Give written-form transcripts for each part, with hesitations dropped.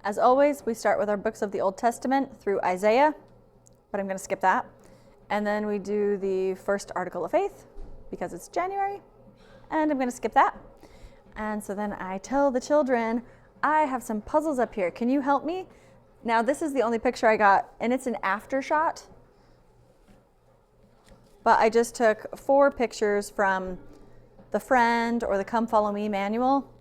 As always, we start with our books of the Old Testament through Isaiah, but I'm going to skip that. And then we do the first article of faith because it's January, and I'm going to skip that. And so then I tell the children, I have some puzzles up here. Can you help me? Now, this is the only picture I got, and it's an after shot. But I just took 4 pictures from the Friend or the Come Follow Me manual,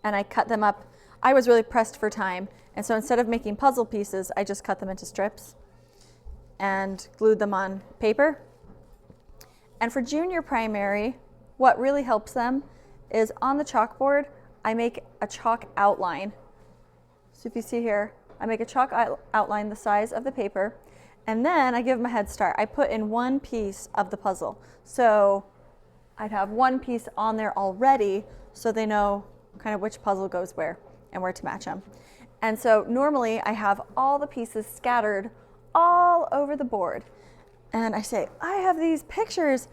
and I cut them up. I was really pressed for time, and so instead of making puzzle pieces, I just cut them into strips and glued them on paper. And for junior primary, what really helps them is on the chalkboard, I make a chalk outline. So if you see here, I make a chalk outline the size of the paper, and then I give them a head start. I put in one piece of the puzzle. So I'd have one piece on there already so they know kind of which puzzle goes where and where to match them. And so normally I have all the pieces scattered all over the board. And I say, I have these pictures.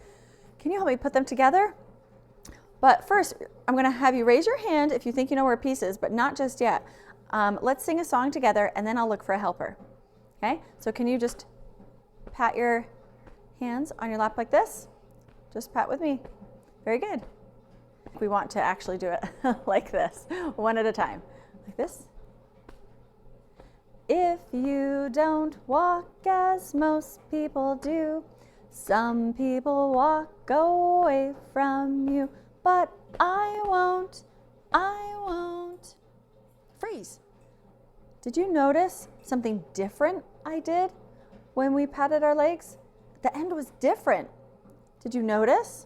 Can you help me put them together? But first, I'm going to have you raise your hand if you think you know where a piece is, but not just yet. Let's sing a song together, and then I'll look for a helper. Okay? So can you just pat your hands on your lap like this? Just pat with me. Very good. We want to actually do it like this, one at a time. Like this. If you don't walk as most people do, some people walk away from you, but I won't. Freeze. Did you notice something different I did when we patted our legs? The end was different. Did you notice?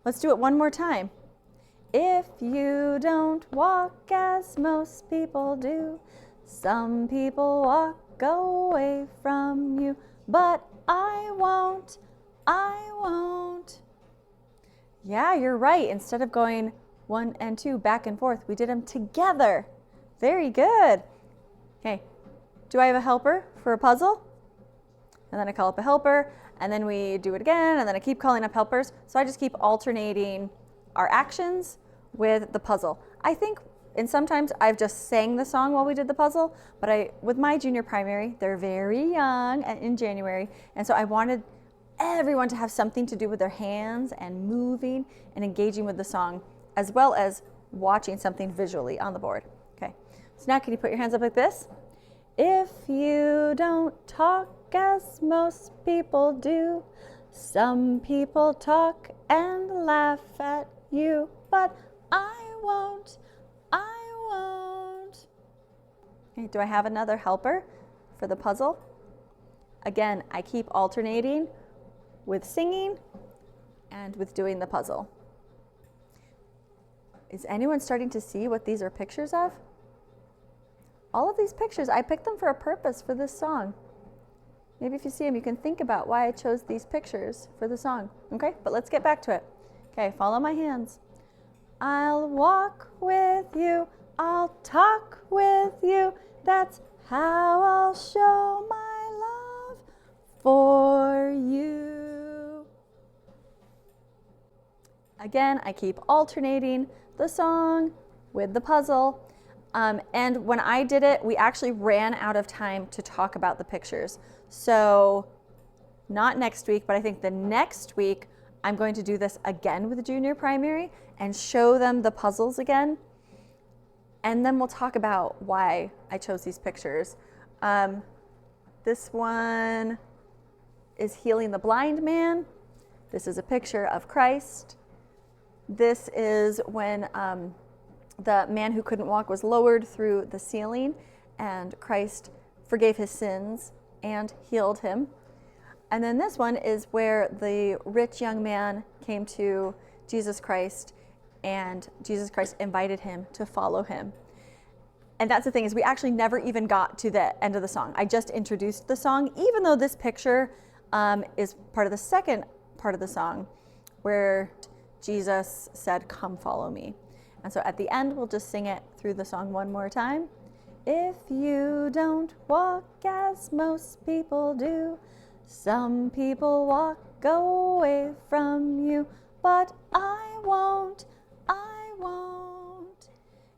Let's do it one more time. If you don't walk as most people do, some people walk away from you, but I won't. Yeah, you're right. Instead of going 1 and 2 back and forth, we did them together. Very good. Okay, do I have a helper for a puzzle? And then I call up a helper, and then we do it again, and then I keep calling up helpers. So I just keep alternating our actions with the puzzle. I think, and sometimes I've just sang the song while we did the puzzle, but with my junior primary, they're very young and in January, and so I wanted everyone to have something to do with their hands and moving and engaging with the song, as well as watching something visually on the board. Okay, so now can you put your hands up like this? If you don't talk as most people do, some people talk and laugh at you, but I won't. Okay, do I have another helper for the puzzle? Again, I keep alternating with singing and with doing the puzzle. Is anyone starting to see what these are pictures of? All of these pictures, I picked them for a purpose for this song. Maybe if you see them, you can think about why I chose these pictures for the song. Okay, but let's get back to it. Okay, follow my hands. I'll walk with you, I'll talk with you, that's how I'll show my love for you. Again, I keep alternating the song with the puzzle. And when I did it, we actually ran out of time to talk about the pictures. So not next week, but I think the next week, I'm going to do this again with the junior primary and show them the puzzles again. And then we'll talk about why I chose these pictures. This one is healing the blind man. This is a picture of Christ. This is when the man who couldn't walk was lowered through the ceiling, and Christ forgave his sins and healed him. And then this one is where the rich young man came to Jesus Christ, and Jesus Christ invited him to follow him. And that's the thing, is we actually never even got to the end of the song. I just introduced the song, even though this picture is part of the second part of the song, where Jesus said, "Come follow me." And so at the end, we'll just sing it through the song one more time. If you don't walk as most people do, some people walk away from you, but I won't.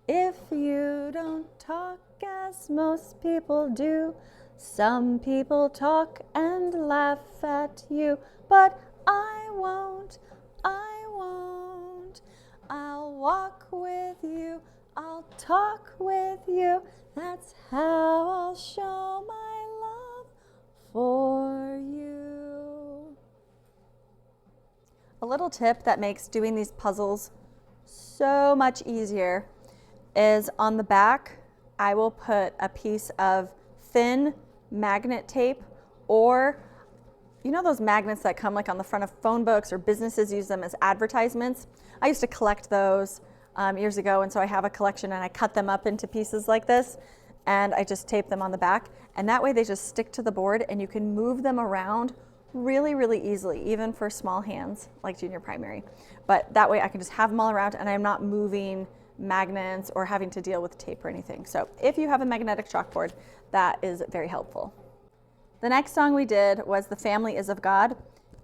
If you you don't talk as most people do. Some people talk and laugh at you, but I won't, I won't. I'll walk with you, I'll talk with you. That's how I'll show my love for you. A little tip that makes doing these puzzles so much easier is on the back, I will put a piece of thin magnet tape, or you know those magnets that come like on the front of phone books, or businesses use them as advertisements. I used to collect those years ago, and so I have a collection, and I cut them up into pieces like this, and I just tape them on the back, and that way they just stick to the board and you can move them around really, really easily, even for small hands like junior primary. But that way I can just have them all around and I'm not moving magnets or having to deal with tape or anything. So if you have a magnetic chalkboard, that is very helpful. The next song we did was The Family is of God.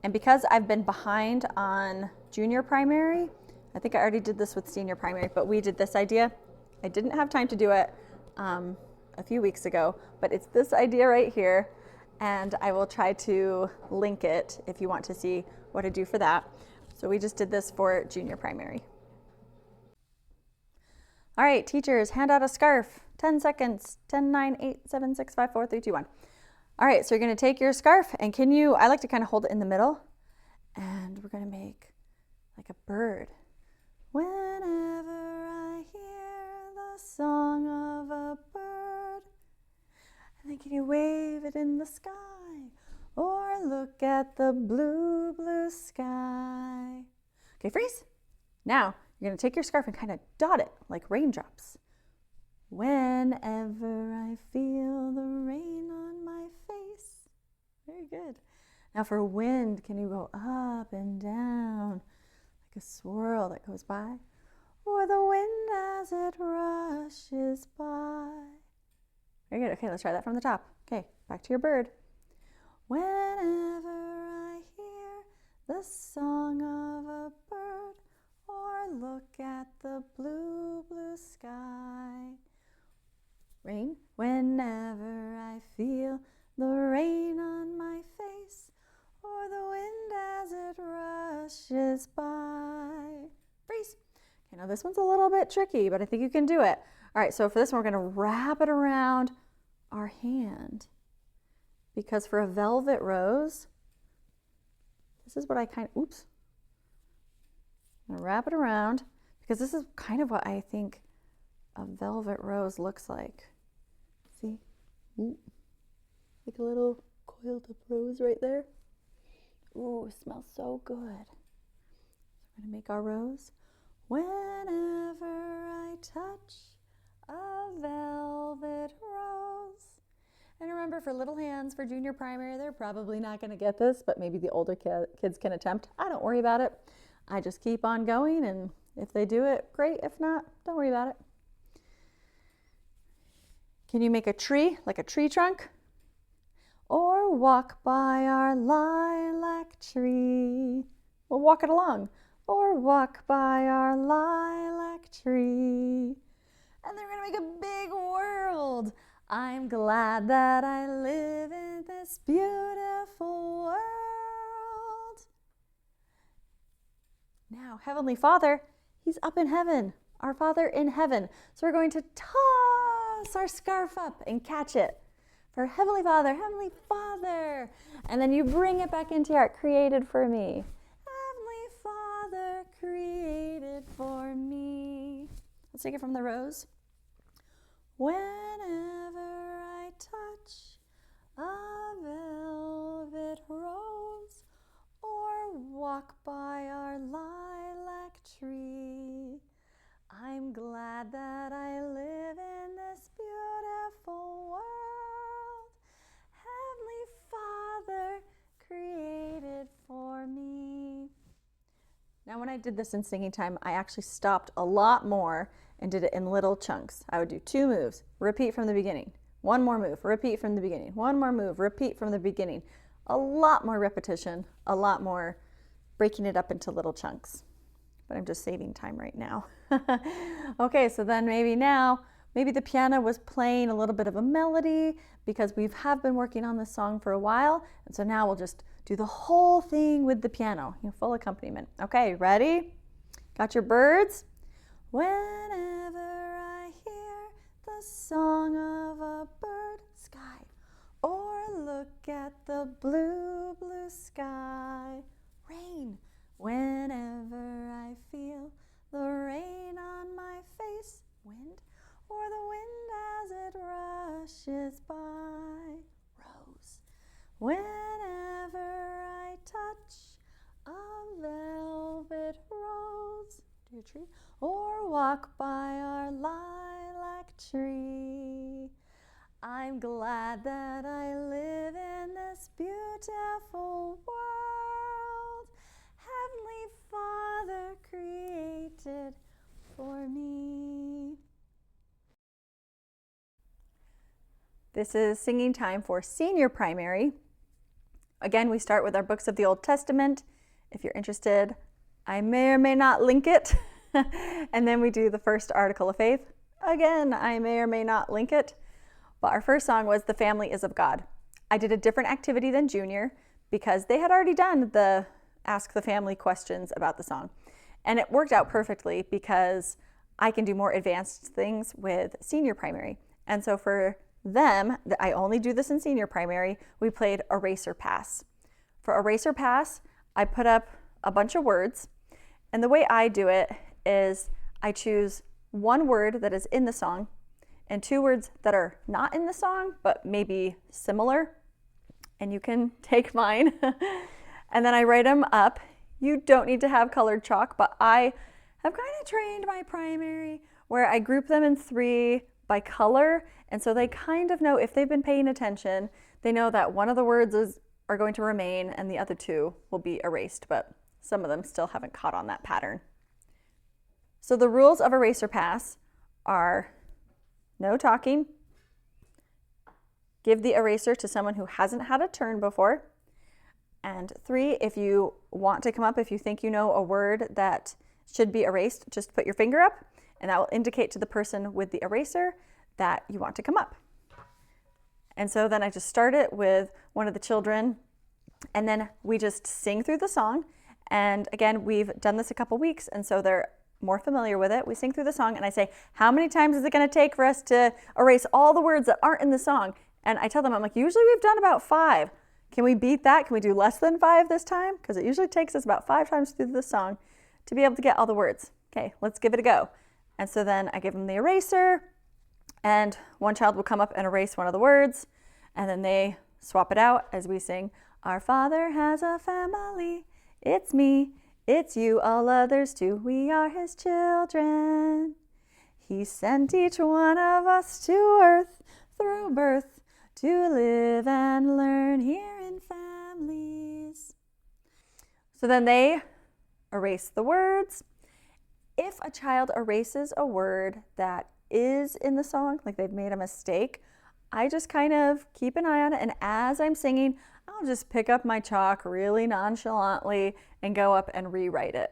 And because I've been behind on junior primary, I think I already did this with senior primary, but we did this idea. I didn't have time to do it a few weeks ago, but it's this idea right here. And I will try to link it if you want to see what I do for that. So we just did this for junior primary. All right, teachers, hand out a scarf. 10 seconds. 10, 9, 8, 7, 6, 5, 4, 3, 2, 1. All right, so you're going to take your scarf, and I like to kind of hold it in the middle, and we're going to make like a bird. Whenever I hear the song of a bird, and then can you wave it in the sky, or look at the blue, blue sky. Okay, freeze. Now, you're going to take your scarf and kind of dot it like raindrops. Whenever I feel the rain on my face. Very good. Now for wind, can you go up and down like a swirl that goes by? Or the wind as it rushes by. Very good. Okay, let's try that from the top. Okay, back to your bird. Whenever I hear the song of a bird, or look at the blue, blue sky. Rain. Whenever I feel the rain on my face, or the wind as it rushes by. Freeze. Okay, now this one's a little bit tricky, but I think you can do it. All right, so for this one, we're going to wrap it around our hand, because for a velvet rose, this is what I I'm going to wrap it around, because this is kind of what I think a velvet rose looks like. See? Ooh. Like a little coiled up rose right there. Ooh, it smells so good. So we're going to make our rose. Whenever I touch a velvet rose. And remember, for little hands, for junior primary, they're probably not going to get this, but maybe the older kids can attempt. I don't worry about it. I just keep on going, and if they do it, great. If not, don't worry about it. Can you make a tree, like a tree trunk? Or walk by our lilac tree. We'll walk it along. Or walk by our lilac tree. And then we're going to make a big world. I'm glad that I live in this beautiful world. Now, Heavenly Father, He's up in heaven, our Father in heaven. So we're going to toss our scarf up and catch it. For Heavenly Father, Heavenly Father. And then you bring it back into your heart, created for me. Heavenly Father, created for me. Let's take it from the rose. Whenever I touch a velvet rose, or walk by our lilac tree, I'm glad that I live in this beautiful world. Heavenly Father created for me. Now when I did this in singing time, I actually stopped a lot more and did it in little chunks. I would do 2 moves, repeat from the beginning. 1 more move, repeat from the beginning. 1 more move, repeat from the beginning. A lot more repetition, a lot more breaking it up into little chunks. But I'm just saving time right now. Okay, so then maybe now Maybe the piano was playing a little bit of a melody because we have been working on this song for a while. And so now we'll just do the whole thing with the piano, full accompaniment. Okay, ready? Got your birds? Whenever I hear the song of a bird, sky, or look at the blue, blue sky, rain. Whenever I feel the rain on my face, wind, or the wind as it rushes by, rose. Whenever I touch a velvet rose, dear tree, or walk by our lilac tree, I'm glad that I live in this beautiful world Heavenly Father created for me. This is singing time for senior primary. Again, we start with our books of the Old Testament. If you're interested, I may or may not link it. And then we do the first article of faith. Again, I may or may not link it. But our first song was The Family is of God. I did a different activity than junior because they had already done the Ask the Family questions about the song. And it worked out perfectly because I can do more advanced things with senior primary. And so for them, I only do this in senior primary, we played Eraser Pass. For Eraser Pass, I put up a bunch of words. And the way I do it is I choose one word that is in the song and two words that are not in the song, but maybe similar. And you can take mine. And then I write them up. You don't need to have colored chalk, but I have kind of trained my primary where I group them in 3 by color. And so they kind of know, if they've been paying attention, they know that one of the words are going to remain and the other 2 will be erased, but some of them still haven't caught on that pattern. So the rules of Eraser Pass are no talking, give the eraser to someone who hasn't had a turn before, and 3, if you want to come up, if you think you know a word that should be erased, just put your finger up and that will indicate to the person with the eraser that you want to come up. And so then I just start it with one of the children and then we just sing through the song. And again, we've done this a couple weeks and so they're more familiar with it. We sing through the song and I say, how many times is it going to take for us to erase all the words that aren't in the song? And I tell them, I'm like, usually we've done about 5. Can we beat that? Can we do less than 5 this time? Because it usually takes us about 5 times through the song to be able to get all the words. Okay, let's give it a go. And so then I give them the eraser and one child will come up and erase one of the words and then they swap it out as we sing, our Father has a family, it's me, it's you, all others too, we are his children. He sent each one of us to earth through birth to live and learn here in families. So then they erase the words. If a child erases a word that is in the song, like they've made a mistake, I just kind of keep an eye on it. And as I'm singing, I'll just pick up my chalk really nonchalantly and go up and rewrite it.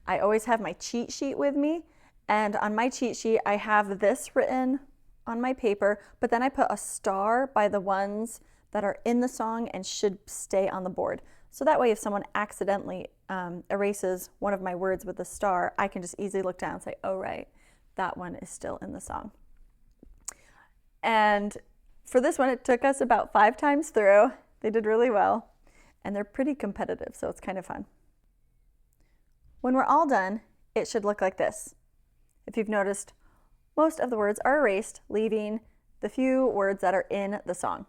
I always have my cheat sheet with me. And on my cheat sheet, I have this written on my paper, but then I put a star by the ones that are in the song and should stay on the board. So that way, if someone accidentally erases one of my words with a star, I can just easily look down and say, oh, right, that one is still in the song. And for this one, it took us about 5 times through. They did really well, and they're pretty competitive, so it's kind of fun. When we're all done, it should look like this. If you've noticed, most of the words are erased, leaving the few words that are in the song.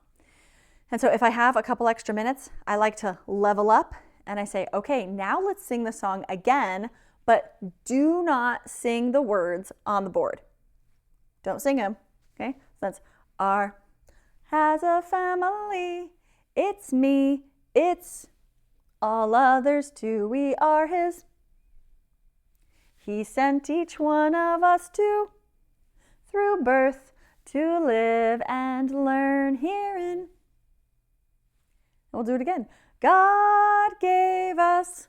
And so if I have a couple extra minutes, I like to level up and I say, okay, now let's sing the song again, but do not sing the words on the board. Don't sing them, okay? So that's our has a family, it's me, it's all others too, we are his. He sent each one of us to through birth to live and learn herein. We'll do it again. God gave us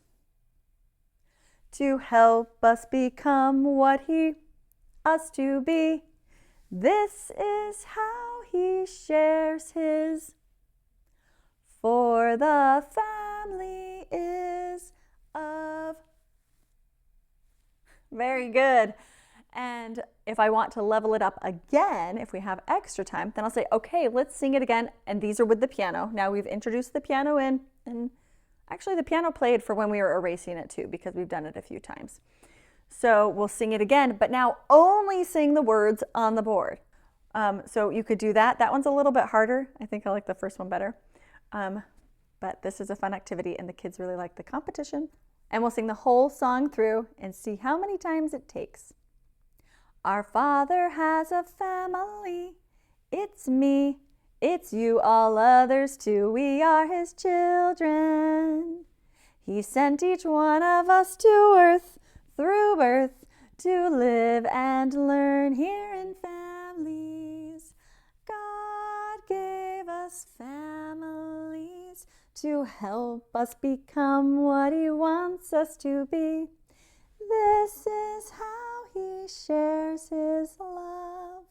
to help us become what he us to be. This is how he shares his, for the family is of. Very good. And if I want to level it up again, if we have extra time, then I'll say, okay, let's sing it again. And these are with the piano. Now we've introduced the piano in, and actually the piano played for when we were erasing it too, because we've done it a few times. So we'll sing it again, but now only sing the words on the board. So you could do that. That one's a little bit harder. I think I like the first one better. But this is a fun activity and the kids really like the competition. And we'll sing the whole song through and see how many times it takes. Our Father has a family. It's me, it's you, all others too. We are his children. He sent each one of us to earth through birth to live and learn here in families. God gave us families to help us become what he wants us to be. This is how he shares his love,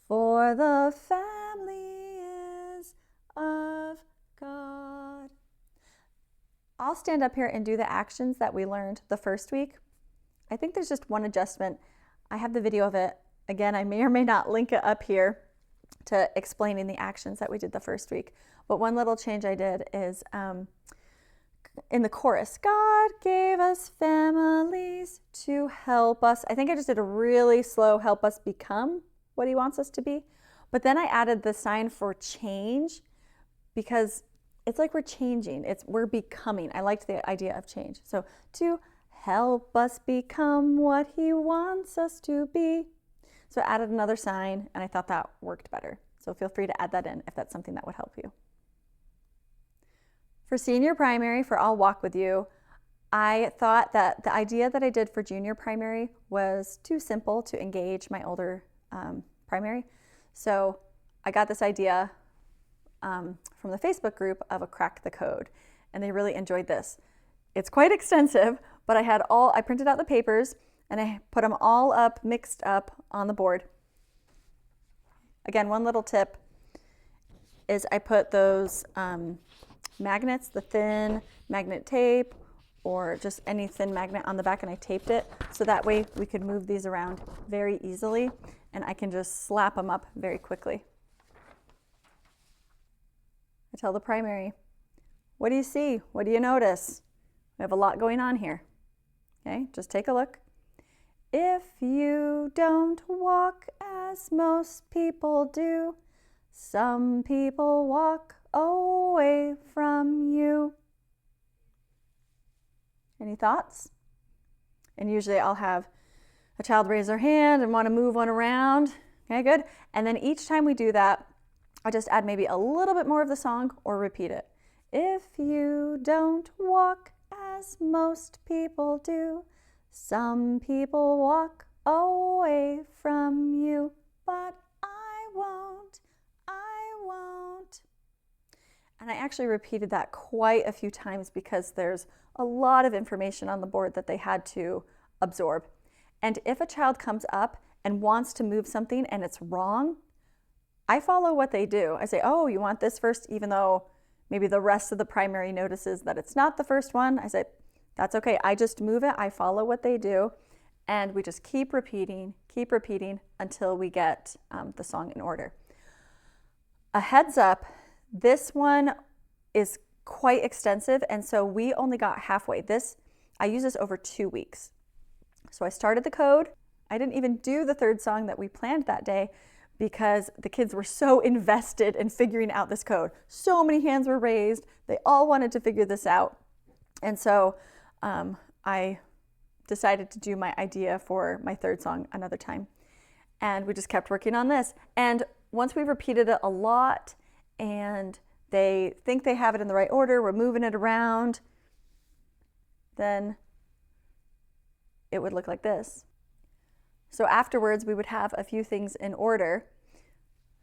for the family is of God. I'll stand up here and do the actions that we learned the first week. I think there's just one adjustment. I have the video of it. Again, I may or may not link it up here to explaining the actions that we did the first week. But one little change I did is in the chorus, God gave us families to help us. I think I just did a really slow help us become what he wants us to be. But then I added the sign for change because it's like we're changing. We're becoming. I liked the idea of change. So to help us become what he wants us to be. So I added another sign and I thought that worked better. So feel free to add that in if that's something that would help you. For senior primary, for I'll Walk With You, I thought that the idea that I did for junior primary was too simple to engage my older primary. So I got this idea from the Facebook group of a Crack the Code, and they really enjoyed this. It's quite extensive, but I printed out the papers and I put them all up, mixed up on the board. Again, one little tip is I put those magnets, the thin magnet tape, or just any thin magnet on the back, and I taped it so that way we could move these around very easily and I can just slap them up very quickly. I tell the primary, what do you see? What do you notice? We have a lot going on here. Okay, just take a look. If you don't walk as most people do, some people walk away from you. Any thoughts? And usually I'll have a child raise their hand and want to move one around. Okay, good. And then each time we do that, I just add maybe a little bit more of the song or repeat it. If you don't walk as most people do, some people walk away from you, but I won't. And I actually repeated that quite a few times because there's a lot of information on the board that they had to absorb. And if a child comes up and wants to move something and it's wrong, I follow what they do. I say, oh, you want this first, even though maybe the rest of the primary notices that it's not the first one. I say, that's okay. I just move it. I follow what they do. And we just keep repeating until we get the song in order. A heads up, this one is quite extensive, and so we only got halfway. I use this over 2 weeks. So I started the code. I didn't even do the third song that we planned that day because the kids were so invested in figuring out this code. So many hands were raised. They all wanted to figure this out. And so I decided to do my idea for my third song another time. And we just kept working on this. And once we've repeated it a lot and they think they have it in the right order, we're moving it around, then it would look like this. So afterwards, we would have a few things in order.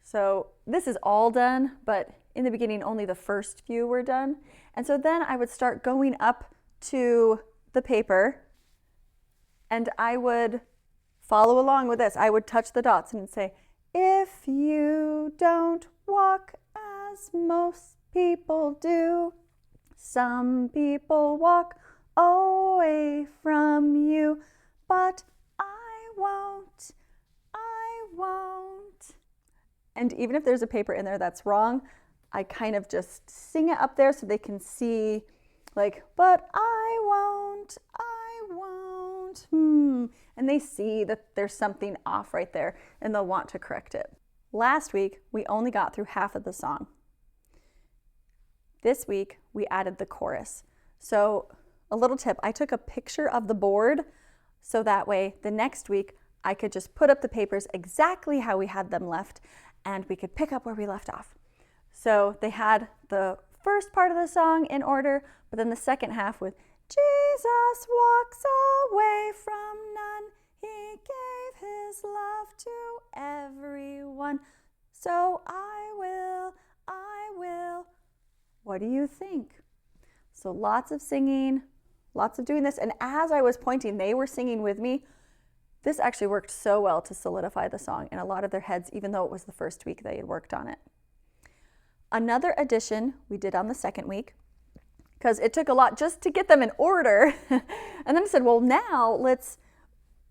So this is all done, but in the beginning, only the first few were done. And so then I would start going up to the paper and I would follow along with this. I would touch the dots and say, If you don't walk as most people do, some people walk away from you, but I won't. And even if there's a paper in there that's wrong, I kind of just sing it up there so they can see, like, but I won't. And they see that there's something off right there and they'll want to correct it. Last week, we only got through half of the song. This week, we added the chorus. So a little tip, I took a picture of the board so that way the next week I could just put up the papers exactly how we had them left and we could pick up where we left off. So they had the first part of the song in order, but then the second half with Jesus walks away from none. He gave his love to everyone. So I will. What do you think? So lots of singing, lots of doing this. And as I was pointing, they were singing with me. This actually worked so well to solidify the song in a lot of their heads, even though it was the first week they had worked on it. Another addition we did on the second week, because it took a lot just to get them in order. And then I said, well, now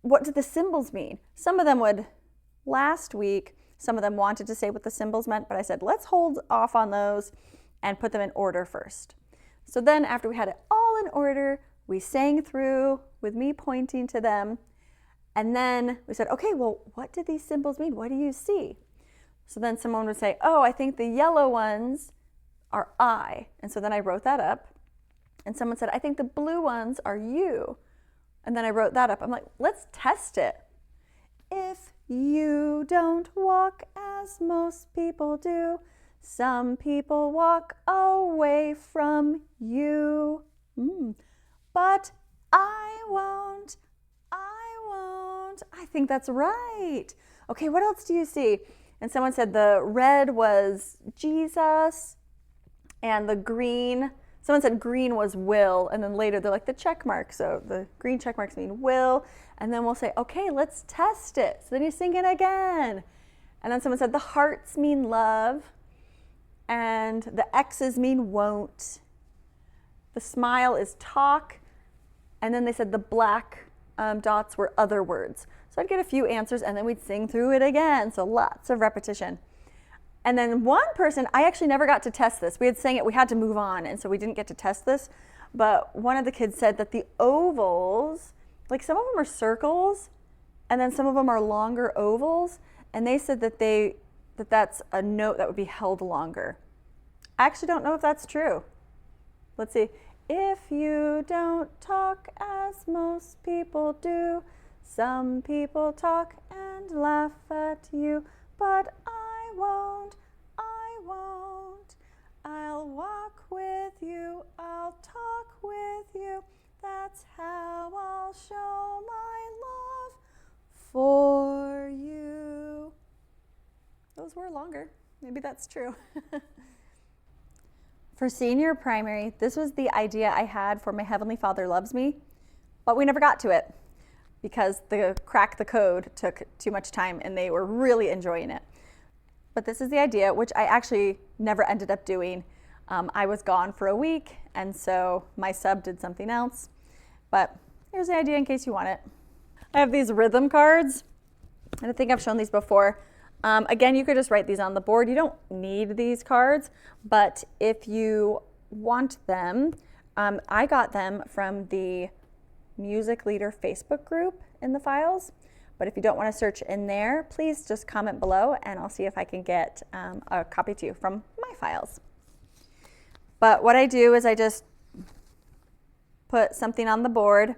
what do the symbols mean? Some of them last week, some of them wanted to say what the symbols meant, but I said, let's hold off on those and put them in order first. So then after we had it all in order, we sang through with me pointing to them. And then we said, okay, well, what do these symbols mean? What do you see? So then someone would say, oh, I think the yellow ones are I. And so then I wrote that up. And someone said, I think the blue ones are you. And then I wrote that up. I'm like, let's test it. If you don't walk as most people do, some people walk away from you. But I won't. I think that's right. Okay, what else do you see? And someone said the red was Jesus and the green, someone said green was will, and then later they're like the check mark. So the green check marks mean will, and then we'll say, okay, let's test it. So then you sing it again. And then someone said the hearts mean love, and the X's mean won't. The smile is talk, and then they said the black dots were other words. So I'd get a few answers and then we'd sing through it again. So lots of repetition. And then one person, I actually never got to test this. We had sang it, we had to move on, and so we didn't get to test this. But one of the kids said that the ovals, like some of them are circles and then some of them are longer ovals. And they said that that's a note that would be held longer. I actually don't know if that's true. Let's see. If you don't talk as most people do, some people talk and laugh at you, but I won't. I'll walk with you, I'll talk with you, that's how I'll show my love for you. Those were longer. Maybe that's true. For senior primary, this was the idea I had for My Heavenly Father Loves Me, but we never got to it because the crack the code took too much time and they were really enjoying it. But this is the idea, which I actually never ended up doing. I was gone for a week, and so my sub did something else. But here's the idea in case you want it. I have these rhythm cards, and I think I've shown these before. Again, you could just write these on the board. You don't need these cards, but if you want them, I got them from the Music Leader Facebook group in the files. But if you don't want to search in there, please just comment below and I'll see if I can get a copy to you from my files. But what I do is I just put something on the board,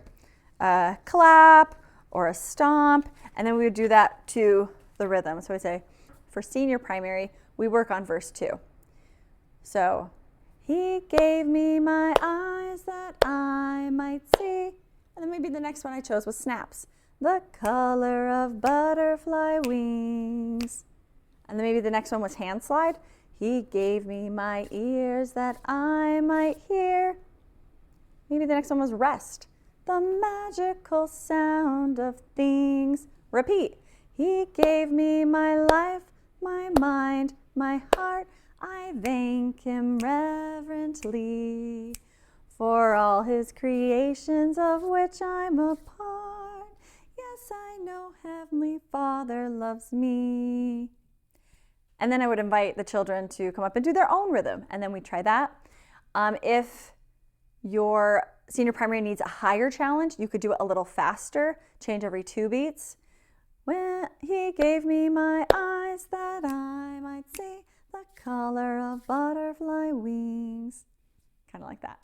a clap or a stomp, and then we would do that to the rhythm. So I say, for senior primary, we work on verse 2. So, he gave me my eyes that I might see. And then maybe the next one I chose was snaps. The color of butterfly wings. And then maybe the next one was hand slide. He gave me my ears that I might hear. Maybe the next one was rest. The magical sound of things. Repeat. He gave me my life, my mind, my heart. I thank him reverently for all his creations of which I'm a part. Yes, I know Heavenly Father loves me. And then I would invite the children to come up and do their own rhythm, and then we try that. If your senior primary needs a higher challenge, you could do it a little faster, change every 2 beats. When he gave me my eyes that I might see the color of butterfly wings. Kind of like that.